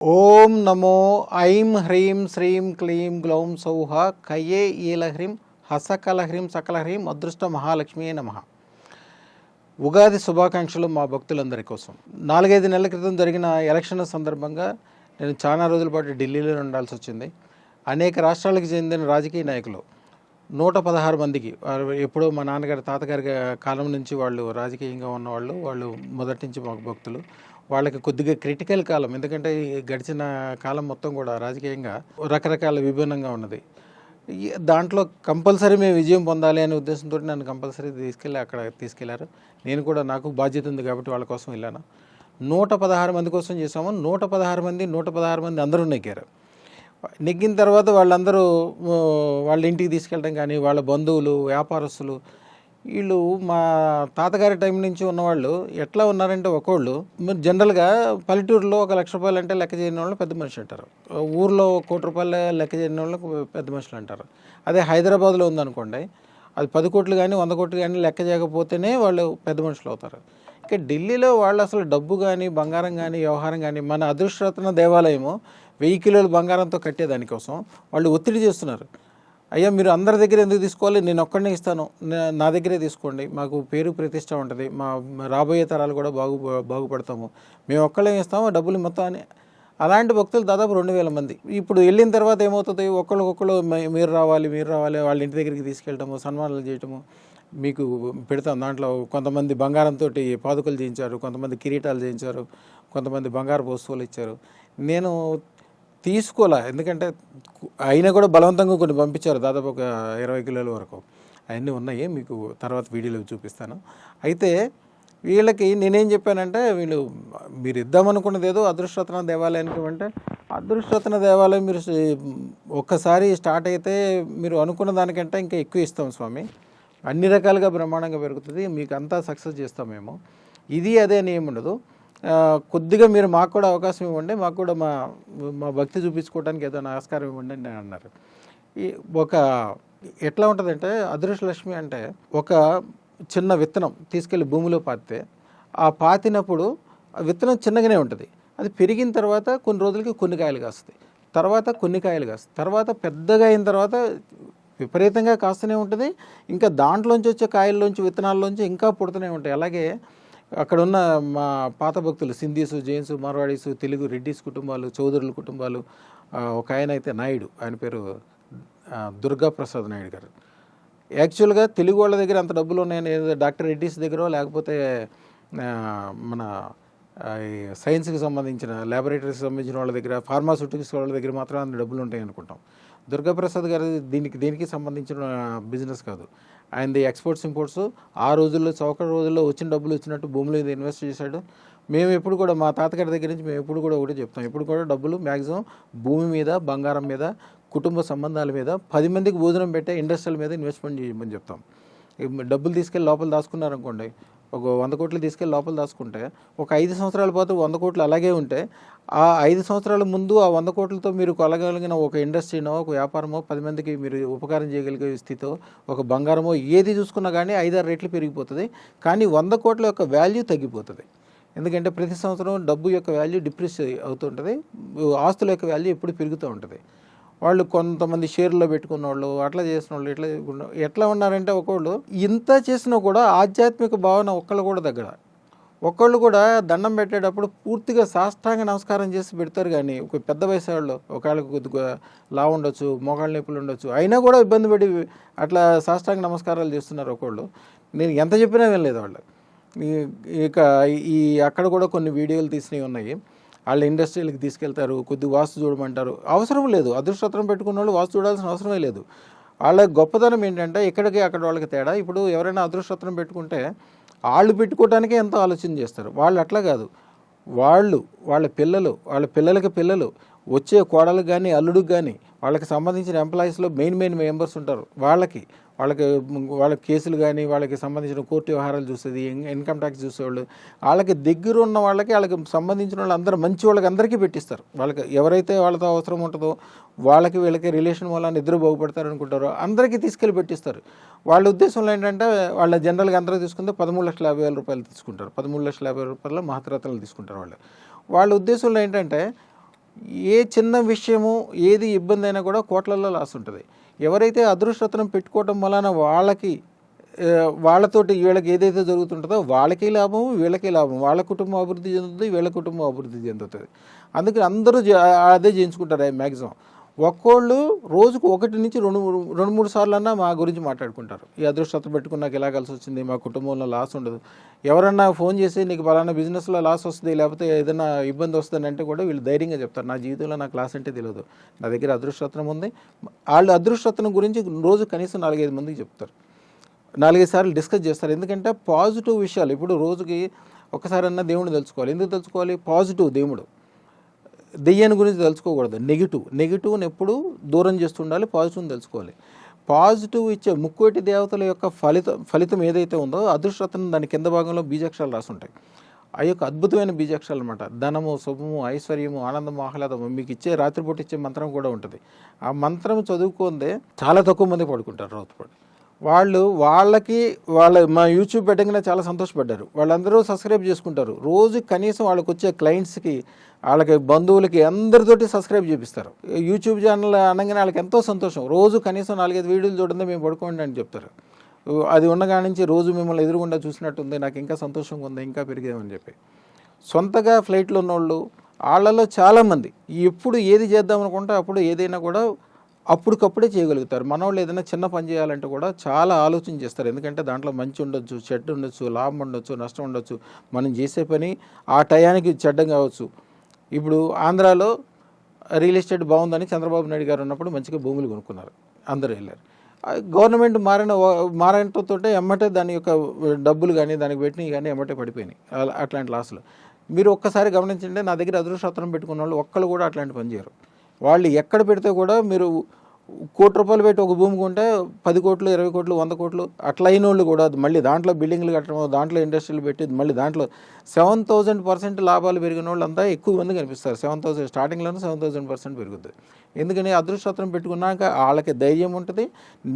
ఓం నమో ఐం హ్రీం శ్రీం క్లీం గ్లౌం సౌహ కయే ఈలహ్రీం హసకలహ్రీం సకలహ్రీం అదృష్ట మహాలక్ష్మీ నమః. ఉగాది శుభాకాంక్షలు మా భక్తులందరి కోసం. 4-5 నెలల క్రితం జరిగిన ఎలక్షన్ సందర్భంగా నేను చాలా రోజుల పాటు ఢిల్లీలో ఉండాల్సి వచ్చింది. అనేక రాష్ట్రాలకు చెందిన రాజకీయ నాయకులు 116 మందికి, ఎప్పుడో మా నాన్నగారి తాతగారి కాలం నుంచి వాళ్ళు రాజకీయంగా ఉన్నవాళ్ళు, వాళ్ళు మొదటి నుంచి మాకు భక్తులు. వాళ్ళకి కొద్దిగా క్రిటికల్ కాలం, ఎందుకంటే గడిచిన కాలం మొత్తం కూడా రాజకీయంగా రకరకాల విభిన్నంగా ఉన్నది. దాంట్లో కంపల్సరీ మేము విజయం పొందాలి అనే ఉద్దేశంతో నన్ను కంపల్సరీ అక్కడ తీసుకెళ్లారు. నేను కూడా నాకు బాధ్యత ఉంది కాబట్టి వాళ్ళ కోసం వెళ్ళాను. 116 మంది కోసం చేసాము. 116 మంది అందరూ నెగ్గారు. నెగ్గిన తర్వాత వాళ్ళందరూ వాళ్ళ ఇంటికి తీసుకెళ్ళడం కానీ, వాళ్ళ బంధువులు, వ్యాపారస్తులు, వీళ్ళు మా తాతగారి టైం నుంచి ఉన్నవాళ్ళు ఎట్లా ఉన్నారంటే, ఒకళ్ళు జనరల్గా పల్లెటూరులో 1 లక్ష రూపాయలు అంటే లెక్క చేయని వాళ్ళు పెద్ద మనిషి అంటారు, ఊర్లో 1 కోటి రూపాయలు లెక్క చేయని వాళ్ళు పెద్ద మనుషులు అంటారు. అదే హైదరాబాద్లో ఉందనుకోండి, అది 10 కోట్లు కానీ 100 కోట్లు కానీ లెక్క చేయకపోతేనే వాళ్ళు పెద్ద మనుషులు అవుతారు. ఇక ఢిల్లీలో వాళ్ళు అసలు డబ్బు కానీ, బంగారం కానీ, వ్యవహారం కానీ, మన అదృష్టరత్న దేవాలయము 1000 కిలోలు బంగారంతో కట్టేదానికోసం వాళ్ళు ఒత్తిడి చేస్తున్నారు. అయ్యా, మీరు అందరి దగ్గర ఎందుకు తీసుకోవాలి, నేను ఒక్కడనే ఇస్తాను, నా దగ్గరే తీసుకోండి, మాకు పేరు ప్రతిష్ట ఉంటుంది, మా రాబోయే తరాలు కూడా బాగుపడతాము, మేము ఒక్కళ్ళే ఇస్తాము డబ్బులు మొత్తం అని. అలాంటి భక్తులు దాదాపు 2000 మంది. ఇప్పుడు వెళ్ళిన తర్వాత ఏమవుతుంది, ఒకళ్ళు మీరు రావాలి వాళ్ళ ఇంటి దగ్గరికి తీసుకెళ్ళటము, సన్మానాలు చేయటము, మీకు పెడతాం. దాంట్లో కొంతమంది బంగారంతో పాదుకలు చేయించారు, కొంతమంది కిరీటాలు చేయించారు, కొంతమంది బంగారు వస్తువులు ఇచ్చారు. నేను తీసుకోలే, ఎందుకంటే అయినా కూడా బలవంతంగా కొన్ని పంపించారు, దాదాపు ఒక 20 కిలోల వరకు. అవన్నీ ఉన్నాయి, మీకు తర్వాత వీడియోలో చూపిస్తాను. అయితే వీళ్ళకి నేనేం చెప్పానంటే, మీరు ఇద్దామనుకున్నది ఏదో అదృష్టరత్న దేవాలయానికి, అంటే అదృష్టరత్న దేవాలయం మీరు ఒక్కసారి స్టార్ట్ అయితే మీరు అనుకున్న దానికంటే ఇంకా ఎక్కువ ఇస్తాం స్వామి, అన్ని రకాలుగా బ్రహ్మాండంగా పెరుగుతుంది, మీకు అంతా సక్సెస్ చేస్తాం మేము, ఇది అదే అని ఏమి ఉండదు, కొద్దిగా మీరు మాకు కూడా అవకాశం ఇవ్వండి, మాకు కూడా మా భక్తి చూపించుకోవడానికి ఏదో ఆస్కారం ఇవ్వండి అని అన్నారు. ఒక ఎట్లా ఉంటుందంటే, అదృష్టలక్ష్మి అంటే ఒక చిన్న విత్తనం తీసుకెళ్ళి భూమిలో పాతితే, ఆ పాతినప్పుడు ఆ విత్తనం చిన్నగానే ఉంటుంది, అది పెరిగిన తర్వాత కొన్ని రోజులకి కొన్ని కాయలు కాస్తాయి, తర్వాత కొన్ని కాయలు కాస్తాయి, తర్వాత పెద్దగా అయిన తర్వాత విపరీతంగా కాస్తూనే ఉంటుంది, ఇంకా దాంట్లోంచి వచ్చే కాయల్లోంచి, విత్తనాల్లోంచి ఇంకా పుడుతూనే ఉంటాయి. అలాగే అక్కడ ఉన్న మా పాత భక్తులు సింధీసు, జైన్స్, మార్వాడీసు, తెలుగు, రెడ్డిస్ కుటుంబాలు, చౌదరుల కుటుంబాలు, ఒక ఆయన అయితే నాయుడు, ఆయన పేరు దుర్గాప్రసాద్ నాయుడు గారు. యాక్చువల్గా తెలుగు వాళ్ళ దగ్గర అంత డబ్బులు ఉన్నాయని, డాక్టర్ రెడ్డిస్ దగ్గర, లేకపోతే మన సైన్స్కి సంబంధించిన ల్యాబొరేటరీకి సంబంధించిన వాళ్ళ దగ్గర, ఫార్మాస్యూటికల్స్ వాళ్ళ దగ్గర మాత్రం అంత డబ్బులు ఉంటాయి అనుకుంటాం. దుర్గాప్రసాద్ గారు దేనికి సంబంధించిన బిజినెస్ కాదు, ఆయనది ఎక్స్పోర్ట్స్ ఇంపోర్ట్స్. ఆ రోజుల్లో చౌక రోజుల్లో వచ్చిన డబ్బులు వచ్చినట్టు భూమిలో ఇన్వెస్ట్ చేశాడు. మేము ఎప్పుడు కూడా మా తాతగారి దగ్గర నుంచి మేము ఎప్పుడు కూడా ఒకటే చెప్తాం, ఎప్పుడు కూడా డబ్బులు మ్యాక్సిమం భూమి మీద, బంగారం మీద, కుటుంబ సంబంధాల మీద, 10 మందికి భోజనం పెట్టే ఇండస్ట్రియల్ మీద ఇన్వెస్ట్మెంట్ చేయమని చెప్తాం. డబ్బులు తీసుకెళ్ళి లోపల దాచుకున్నారనుకోండి, ఒక 100 కోట్లు తీసుకెళ్ళి లోపల దాచుకుంటే, ఒక 5 సంవత్సరాల పాటు 100 కోట్లు అలాగే ఉంటే, ఆ 5 సంవత్సరాల ముందు ఆ 100 కోట్లతో మీరు కొలగలిగిన ఒక ఇండస్ట్రీనో, ఒక వ్యాపారమో, 10 మందికి మీరు ఉపకారం చేయగలిగే స్థితితో, ఒక బంగారమో, ఏది చూసుకున్నా కానీ 5-6 రెట్లు పెరిగిపోతుంది. కానీ 100 కోట్ల యొక్క వాల్యూ తగ్గిపోతుంది. ఎందుకంటే ప్రతి సంవత్సరం డబ్బు యొక్క వాల్యూ డిప్రెస్ అవుతుంటుంది, ఆస్తుల యొక్క వాల్యూ ఎప్పుడు పెరుగుతూ ఉంటుంది. వాళ్ళు కొంతమంది షేర్లో పెట్టుకున్న వాళ్ళు, అట్లా చేసిన వాళ్ళు ఎట్లా ఉన్నారంటే, ఒకళ్ళు ఇంత చేసినా కూడా ఆధ్యాత్మిక భావన ఒక్కళ్ళు కూడా దగ్గర, ఒక్కళ్ళు కూడా దండం పెట్టేటప్పుడు పూర్తిగా సాష్టాంగ నమస్కారం చేసి పెడతారు. కానీ ఒక పెద్ద వయసు వాళ్ళు, ఒకళ్ళకి కొద్దిగా లావు ఉండొచ్చు, మోకాళ్ళ నొప్పులు ఉండొచ్చు, అయినా కూడా ఇబ్బంది పడి అట్లా సాష్టాంగ నమస్కారాలు చేస్తున్నారు ఒకళ్ళు. నేను ఎంత చెప్పినా వినలేదు వాళ్ళు. ఇక అక్కడ కూడా కొన్ని వీడియోలు తీసినవి ఉన్నాయి. వాళ్ళ ఇండస్ట్రీలకు తీసుకెళ్తారు, కొద్దిగా వాస్తు చూడమంటారు, అవసరం లేదు, అదృష్టం పెట్టుకున్న వాళ్ళు వాస్తు చూడాల్సిన అవసరమే లేదు. వాళ్ళ గొప్పతనం ఏంటంటే, ఇక్కడికి అక్కడ వాళ్ళకి తేడా. ఇప్పుడు ఎవరైనా అదృష్టం పెట్టుకుంటే వాళ్ళు పెట్టుకోవడానికే ఎంతో ఆలోచన చేస్తారు, వాళ్ళు అట్లా కాదు. వాళ్ళ పిల్లలకి పిల్లలు, వచ్చే కోడలకు కానీ, అల్లుడికి కానీ, వాళ్ళకి సంబంధించిన ఎంప్లాయీస్లో మెయిన్ మెంబర్స్ ఉంటారు, వాళ్ళకి కేసులు కానీ, వాళ్ళకి సంబంధించిన కోర్టు వ్యవహారాలు చూసేది, ఇన్కమ్ ట్యాక్స్ చూసేవాళ్ళు, వాళ్ళకి దగ్గర ఉన్న వాళ్ళకి సంబంధించిన వాళ్ళు అందరూ మంచి వాళ్ళకి అందరికీ పెట్టిస్తారు. వాళ్ళకి ఎవరైతే వాళ్ళతో అవసరం ఉంటుందో వీళ్ళకి రిలేషన్ వల్ల ఇద్దరు బాగుపడతారు అనుకుంటారో అందరికీ తీసుకెళ్ళి పెట్టిస్తారు. వాళ్ళ ఉద్దేశంలో ఏంటంటే, వాళ్ళ జనరల్గా అందరూ తీసుకుంటే 13,50,000 రూపాయలు తీసుకుంటారు, 13,50,000 రూపాయల మహత్తరత్నాలు తీసుకుంటారు. వాళ్ళ ఉద్దేశంలో ఏంటంటే, ఏ చిన్న విషయము ఏది ఇబ్బంది అయినా కూడా కోట్లల్లో లాస్ ఉంటుంది. ఎవరైతే అదృష్టరత్నం పెట్టుకోవటం వలన వాళ్ళతోటి వీళ్ళకి ఏదైతే జరుగుతుంటుందో వాళ్ళకి లాభం, వీళ్ళకి లాభం, వాళ్ళ కుటుంబం అభివృద్ధి చెందుతుంది, వీళ్ళ కుటుంబం అభివృద్ధి చెందుతుంది. అందుకని అందరూ అదే చేయించుకుంటారు. మ్యాక్సిమం ఒక్కోళ్ళు రోజుకు 1 నుంచి 2-3 సార్లు అన్నా మా గురించి మాట్లాడుకుంటారు. ఈ అదృష్టం పెట్టుకుని నాకు ఎలా కలిసి వచ్చింది, మా కుటుంబంలో లాస్ ఉండదు. ఎవరన్నా ఫోన్ చేసి నీకు పలానా బిజినెస్లో లాస్ వస్తుంది, లేకపోతే ఏదైనా ఇబ్బంది వస్తుంది అంటే కూడా వీళ్ళు ధైర్యంగా చెప్తారు. నా జీవితంలో నాకు లాస్ అంటే తెలియదు, నా దగ్గర అదృష్టరత్నం ఉంది. వాళ్ళు అదృష్టరత్నం గురించి రోజు కనీసం 4-5 మందికి చెప్తారు, 4-5 సార్లు డిస్కస్ చేస్తారు. ఎందుకంటే పాజిటివ్ విషయాలు ఇప్పుడు రోజుకి ఒకసారన్నా దేవుడిని తెలుసుకోవాలి. ఎందుకు తెలుసుకోవాలి? పాజిటివ్ దేవుడు, దెయ్యాన్ని గురించి తెలుసుకోకూడదు. నెగిటివ్ని ఎప్పుడు దూరం చేస్తుండాలి, పాజిటివ్ని తెలుసుకోవాలి. పాజిటివ్ ఇచ్చే ముక్కోటి దేవతల యొక్క ఫలితం ఏదైతే ఉందో అదృష్టరత్నం దాని కింద భాగంలో బీజాక్షరాలు రాసుంటాయి. ఆ యొక్క అద్భుతమైన బీజాక్షరాలు అనమాట. ధనము, శుభము, ఐశ్వర్యము, ఆనందము, ఆహ్లాదము మీకు ఇచ్చే రాత్రిపూట ఇచ్చే మంత్రం కూడా ఉంటుంది. ఆ మంత్రం చదువుకుందే చాలా తక్కువ మంది పడుకుంటారు రాత్రిపూట. మా యూట్యూబ్ పెట్టగానే చాలా సంతోషపడ్డారు. వాళ్ళందరూ సబ్స్క్రైబ్ చేసుకుంటారు. రోజు కనీసం వాళ్ళకి వచ్చే క్లయింట్స్కి, వాళ్ళకి బంధువులకి అందరితోటి సబ్స్క్రైబ్ చేపిస్తారు. యూట్యూబ్ ఛానల్ అనగానే వాళ్ళకి ఎంతో సంతోషం. రోజు కనీసం 4-5 వీడియోలు చూడండి, మేము పడుకోండి అని చెప్తారు. అది ఉన్నగా నుంచి రోజు మిమ్మల్ని ఎదురుగుండా చూసినట్టుంది, నాకు ఇంకా సంతోషంగా ఉంది, ఇంకా పెరిగేమని చెప్పి. సొంతగా ఫ్లైట్లో ఉన్నోళ్ళు వాళ్ళలో చాలామంది ఎప్పుడు ఏది చేద్దాం అనుకుంటే అప్పుడు ఏదైనా కూడా అప్పటికప్పుడే చేయగలుగుతారు. మనోళ్ళు ఏదైనా చిన్న పని చేయాలంటే కూడా చాలా ఆలోచన చేస్తారు. ఎందుకంటే దాంట్లో మంచి ఉండొచ్చు, చెడ్డ ఉండొచ్చు, లాభం ఉండొచ్చు, నష్టం ఉండొచ్చు. మనం చేసే పని ఆ టయానికి చెడ్డం కావచ్చు. ఇప్పుడు ఆంధ్రాలో రియల్ ఎస్టేట్ బాగుందని చంద్రబాబు నాయుడు గారు ఉన్నప్పుడు మంచిగా భూములు కొనుక్కున్నారు, అందరూ వెళ్ళారు. గవర్నమెంట్ మారడంతో ఎమ్మటే దాని యొక్క డబ్బులు కానీ దానికి పెట్టినవి కానీ ఎమ్మటే పడిపోయినాయి. అట్లాంటి లాసులు మీరు ఒక్కసారి గమనించండి. నా దగ్గర అదృష్టరత్నం పెట్టుకున్న వాళ్ళు ఒక్కళ్ళు కూడా అట్లాంటి పని చేయరు. వాళ్ళు ఎక్కడ పెడితే కూడా మీరు ₹1,00,00,000 పెట్టి ఒక భూమి కొంటే 10 కోట్లు, 20 కోట్లు, 100 కోట్లు అట్లా అయిన వాళ్ళు కూడా మళ్ళీ దాంట్లో బిల్డింగ్లు కట్టడం, దాంట్లో ఇండస్ట్రీలు పెట్టి మళ్ళీ దాంట్లో 7,000% లాభాలు పెరిగిన వాళ్ళు అంతా ఎక్కువ మంది కనిపిస్తారు. 7,000 స్టార్టింగ్లోనే 7,000% పెరుగుతుంది. ఎందుకని అదృష్టరత్నం పెట్టుకున్నాక వాళ్ళకి ధైర్యం ఉంటుంది.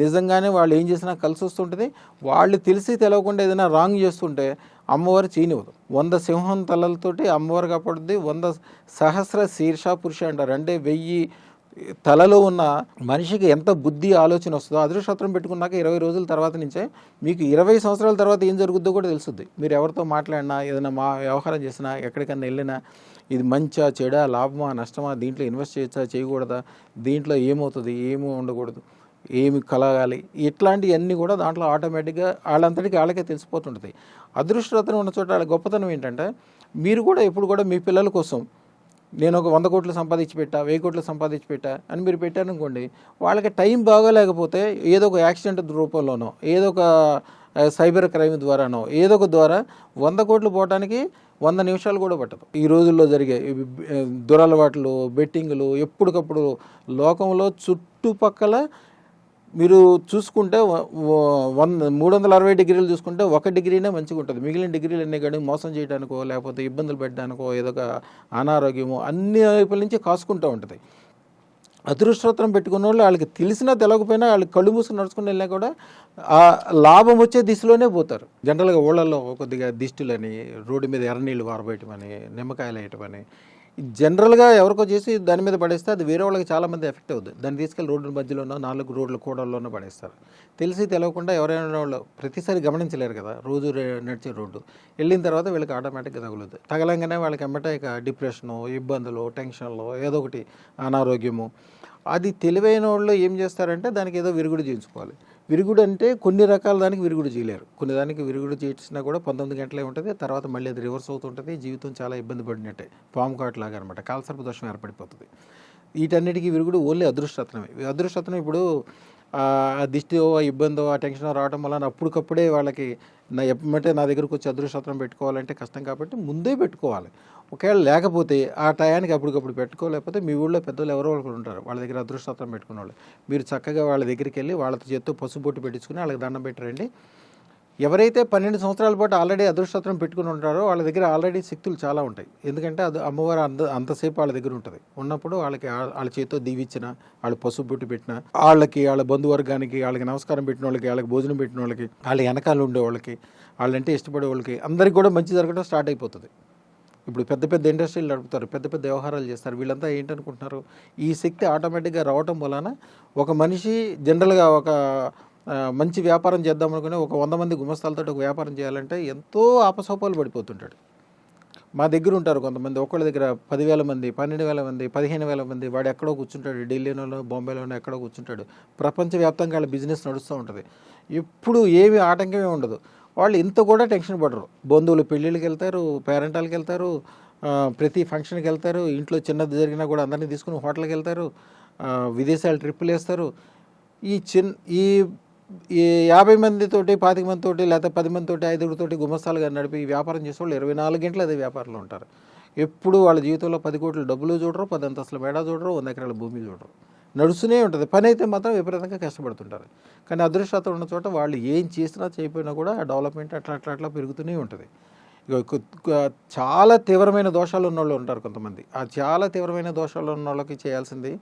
నిజంగానే వాళ్ళు ఏం చేసినా కలిసి వస్తుంటుంది. వాళ్ళు తెలిసి తెలవకుండా ఏదైనా రాంగ్ చేస్తుంటే అమ్మవారు చేయనివ్వదు. 100 సింహం తలలతోటి అమ్మవారు కాపాడుద్ది. 100 సహస్ర శీర్ష పురుష అంటారు. అంటే 1000 తలలో ఉన్న మనిషికి ఎంత బుద్ధి ఆలోచన వస్తుందో అదృష్టరత్నం పెట్టుకున్నాక 20 రోజుల తర్వాత నుంచే మీకు 20 సంవత్సరాల తర్వాత ఏం జరుగుద్దో కూడా తెలుస్తుంది. మీరు ఎవరితో మాట్లాడినా, ఏదైనా వ్యవహారం చేసినా, ఎక్కడికన్నా వెళ్ళినా ఇది మంచా, చెడా, లాభమా, నష్టమా, దీంట్లో ఇన్వెస్ట్ చేయొచ్చా, చేయకూడదా, దీంట్లో ఏమవుతుంది, ఏమీ ఉండకూడదు, ఏమి కలగాలి, ఇట్లాంటివన్నీ కూడా దాంట్లో ఆటోమేటిక్గా వాళ్ళంతటికి వాళ్ళకే తెలిసిపోతుంటుంది. అదృష్టరత్నం ఉన్న చోట వాళ్ళ గొప్పతనం ఏంటంటే మీరు కూడా ఎప్పుడు కూడా మీ పిల్లల కోసం నేను ఒక 100 కోట్లు సంపాదించి పెట్టా, 1000 కోట్లు సంపాదించి పెట్టా అని మీరు పెట్టారనుకోండి, వాళ్ళకి టైం బాగోలేకపోతే ఏదో ఒక యాక్సిడెంట్ రూపంలోనో, ఏదో ఒక సైబర్ క్రైమ్ ద్వారానో, ఏదో ఒక ద్వారా 100 కోట్లు పోవడానికి 100 నిమిషాలు కూడా పట్టదు. ఈ రోజుల్లో జరిగే దురలవాట్లు, బెట్టింగ్లు ఎప్పటికప్పుడు లోకంలో చుట్టుపక్కల మీరు చూసుకుంటే 360 డిగ్రీలు చూసుకుంటే 1 డిగ్రీనే మంచిగా ఉంటుంది. మిగిలిన డిగ్రీలు అన్నీ కానీ మోసం చేయడానికో, లేకపోతే ఇబ్బందులు పెట్టడానికో, ఏదో ఒక అనారోగ్యమో అన్ని వైపుల నుంచి కాసుకుంటూ ఉంటుంది. అదృష్టరత్నం పెట్టుకున్న వాళ్ళు వాళ్ళకి తెలిసినా తెలవకపోయినా వాళ్ళు కళ్ళు మూసుకుని నడుచుకుని వెళ్ళినా కూడా ఆ లాభం వచ్చే దిశలోనే పోతారు. జనరల్గా ఊళ్ళల్లో కొద్దిగా దిష్టులని, రోడ్డు మీద ఎర్రనీళ్ళు వారబోయటమని, నిమ్మకాయలు వేయటమని జనరల్గా ఎవరికో చేసి దాని మీద పడేస్తే అది వేరే వాళ్ళకి చాలామంది ఎఫెక్ట్ అవుతుంది. దాన్ని తీసుకెళ్ళి రోడ్డు మధ్యలోనో 4 రోడ్ల కూడల్లోనో పడేస్తారు. తెలిసి తెలవకుండా ఎవరైనా వాళ్ళు ప్రతిసారి గమనించలేరు కదా. రోజు నడిచే రోడ్డు వెళ్ళిన తర్వాత వీళ్ళకి ఆటోమేటిక్గా తగులుతుంది. తగలంగానే వాళ్ళకి ఎమ్మటే ఇక డిప్రెషను, ఇబ్బందులు, టెన్షన్లు, ఏదో ఒకటి అనారోగ్యము. అది తెలివైన వాళ్ళు ఏం చేస్తారంటే దానికి ఏదో విరుగుడు చేయించుకోవాలి. విరుగుడు అంటే కొన్ని రకాల దానికి విరుగుడు చేయలేరు. కొన్ని దానికి విరుగుడు చేసినా కూడా 19 గంటలే ఉంటుంది. తర్వాత మళ్ళీ అది రివర్స్ అవుతుంటుంది. జీవితం చాలా ఇబ్బంది పడినట్టే, పాము కాటులాగా అనమాట. కాలసర్ప దోషం ఏర్పడిపోతుంది. వీటన్నిటికీ విరుగుడు ఓన్లీ అదృష్టరత్నమే. అదృష్టరత్నం ఇప్పుడు దిష్టిో, ఇబ్బందో, ఆ టెన్షన్ రావడం వల్ల అప్పటికప్పుడే వాళ్ళకి ఎప్పుడంటే నా దగ్గరకు వచ్చి అదృష్టరత్నం పెట్టుకోవాలంటే కష్టం కాబట్టి ముందే పెట్టుకోవాలి. ఒకవేళ లేకపోతే ఆ టయానికి అప్పటికప్పుడు పెట్టుకోలేకపోతే మీ ఊళ్ళో పెద్దలు ఎవరో ఒకరు ఉంటారు, వాళ్ళ దగ్గర అదృష్టరత్నం పెట్టుకున్న వాళ్ళు. మీరు చక్కగా వాళ్ళ దగ్గరికి వెళ్ళి వాళ్ళతో చేత్తో పసుపు బొట్టు పెట్టించుకుని వాళ్ళకి దండం పెట్టరండి. ఎవరైతే 12 సంవత్సరాల పాటు ఆల్రెడీ అదృష్టరత్నం పెట్టుకుని ఉంటారో వాళ్ళ దగ్గర ఆల్రెడీ శక్తులు చాలా ఉంటాయి. ఎందుకంటే అది అమ్మవారు అంతసేపు వాళ్ళ దగ్గర ఉంటుంది. ఉన్నప్పుడు వాళ్ళకి వాళ్ళ చేతితో దీవిచ్చిన, వాళ్ళు పసుపు బొట్టు పెట్టిన వాళ్ళకి, వాళ్ళ బంధువర్గానికి, వాళ్ళకి నమస్కారం పెట్టిన వాళ్ళకి, వాళ్ళకి భోజనం పెట్టిన వాళ్ళకి, వాళ్ళ వెనకాల ఉండే వాళ్ళకి, వాళ్ళంటే ఇష్టపడే వాళ్ళకి అందరికీ కూడా మంచి జరగడం స్టార్ట్ అయిపోతుంది. ఇప్పుడు పెద్ద పెద్ద ఇండస్ట్రీలు నడుపుతారు, పెద్ద పెద్ద వ్యవహారాలు చేస్తారు. వీళ్ళంతా ఏంటనుకుంటున్నారు, ఈ శక్తి ఆటోమేటిక్గా రావటం వలన ఒక మనిషి జనరల్గా ఒక మంచి వ్యాపారం చేద్దాం అనుకుని ఒక 100 మంది గుమస్తాలతో ఒక వ్యాపారం చేయాలంటే ఎంతో ఆపసోపాలు పడిపోతుంటాడు. మా దగ్గర ఉంటారు కొంతమంది, ఒక్కళ్ళ దగ్గర 10,000 మంది, 12,000 మంది, 15,000 మంది. వాడు ఎక్కడో కూర్చుంటాడు, ఢిల్లీలోనో బొంబాయిలోనో ఎక్కడో కూర్చుంటాడు. ప్రపంచవ్యాప్తంగా వాళ్ళ బిజినెస్ నడుస్తూ ఉంటుంది. ఎప్పుడు ఏమి ఆటంకమే ఉండదు. వాళ్ళు ఇంత కూడా టెన్షన్ పడరు. బంధువులు పెళ్ళిళ్ళకి వెళ్తారు, పేరెంటాలకి వెళ్తారు, ప్రతి ఫంక్షన్కి వెళ్తారు. ఇంట్లో చిన్నది జరిగినా కూడా అందరినీ తీసుకుని హోటల్కి వెళ్తారు, విదేశాలు ట్రిప్పులు వేస్తారు. ఈ 50 మందితోటి, 25 మందితోటి, లేకపోతే 10 మందితోటి, 5గురితోటి గుమస్తాలుగా నడిపి వ్యాపారం చేసే వాళ్ళు 24 గంటలు అదే వ్యాపారంలో ఉంటారు. ఎప్పుడు వాళ్ళ జీవితంలో 10 కోట్ల డబ్బులు చూడరు, 10 అంతస్తుల మేడ చూడరు, 100 ఎకరాల భూమి చూడరు. నడుస్తూనే ఉంటుంది. పని అయితే మాత్రం విపరీతంగా కష్టపడుతుంటారు. కానీ అదృష్టం ఉన్న చోట వాళ్ళు ఏం చేసినా చేయకపోయినా కూడా డెవలప్మెంట్ అట్లా పెరుగుతూనే ఉంటుంది. చాలా తీవ్రమైన దోషాలు ఉన్న వాళ్ళు ఉంటారు కొంతమంది. ఆ చాలా తీవ్రమైన దోషాలు ఉన్న వాళ్ళకి చేయాల్సింది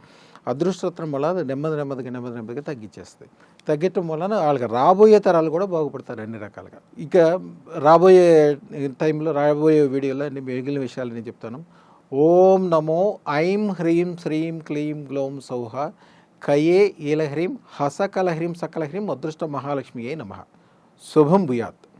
అదృష్టోత్తరం వల్ల నెమ్మదిగా తగ్గించేస్తుంది. తగ్గటం వలన వాళ్ళకి రాబోయే తరాలు కూడా బాగుపడతారు అన్ని రకాలుగా. ఇక రాబోయే టైంలో, రాబోయే వీడియోలో అన్ని మిగిలిన విషయాలు నేను చెప్తాను. ఓం నమో ఐం హ్రీం శ్రీం క్లీం గ్లౌం సౌహ కయే ఈలహ్రీం హసకలహ్రీం సకలహ్రీం అదృష్ట మహాలక్ష్మియే నమః. శుభం భూయాత్.